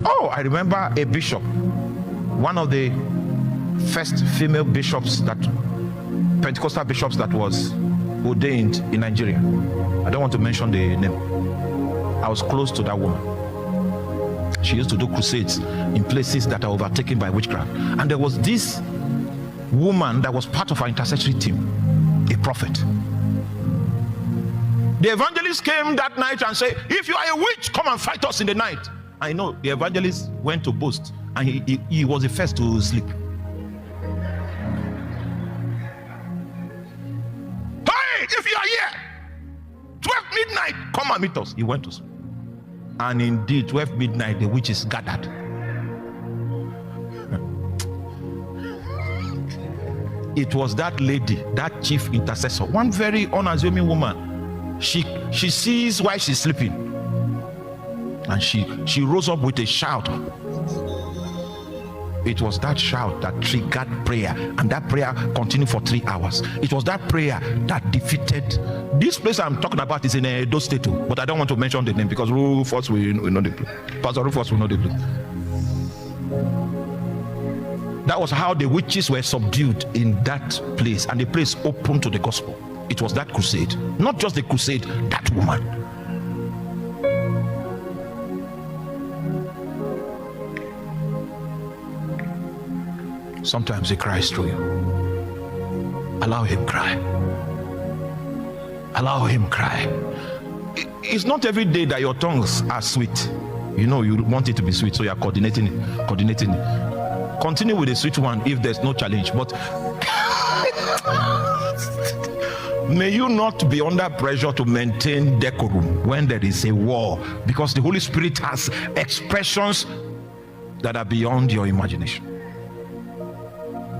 Oh, I remember a bishop, one of the first female bishops, that Pentecostal bishops that was ordained in Nigeria. I don't want to mention the name. I was close to that woman. She used to do crusades in places that are overtaken by witchcraft. And there was this woman that was part of our intercessory team, a prophet. The evangelist came that night and said, if you are a witch, come and fight us in the night. I know the evangelist went to boast, and he was the first to sleep. Hey, if you are here, 12 midnight, come and meet us. He went to sleep. And indeed, 12 midnight, the witches gathered. It was that lady, that chief intercessor, one very unassuming woman. She sees why she's sleeping. And she rose up with a shout. It was that shout that triggered prayer, and that prayer continued for 3 hours. It was that prayer that defeated. This place I'm talking about is in Edo State, but I don't want to mention the name because Rufus will know the place. Pastor Rufus will know the place. That was how the witches were subdued in that place, and the place opened to the gospel. It was that crusade, not just the crusade, that woman. Sometimes he cries through you. Allow him cry. Allow him cry. It's not every day that your tongues are sweet. You know you want it to be sweet, so you are coordinating it. Continue with the sweet one if there's no challenge. But may you not be under pressure to maintain decorum when there is a war, because the Holy Spirit has expressions that are beyond your imagination.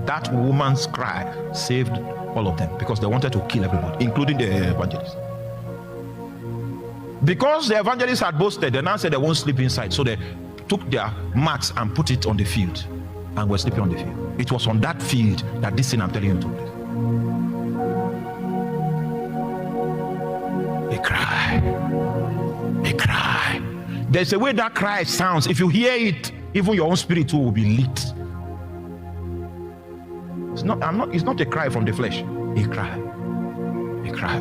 That woman's cry saved all of them, because they wanted to kill everybody, including the evangelists. Because the evangelists had boasted, they now said they won't sleep inside, so they took their mats and put it on the field and were sleeping on the field. It was on that field that this thing I'm telling you took place. They cry. They cry. There's a way that cry sounds. If you hear it, even your own spirit too will be lit. It's not a cry from the flesh. A cry. A cry.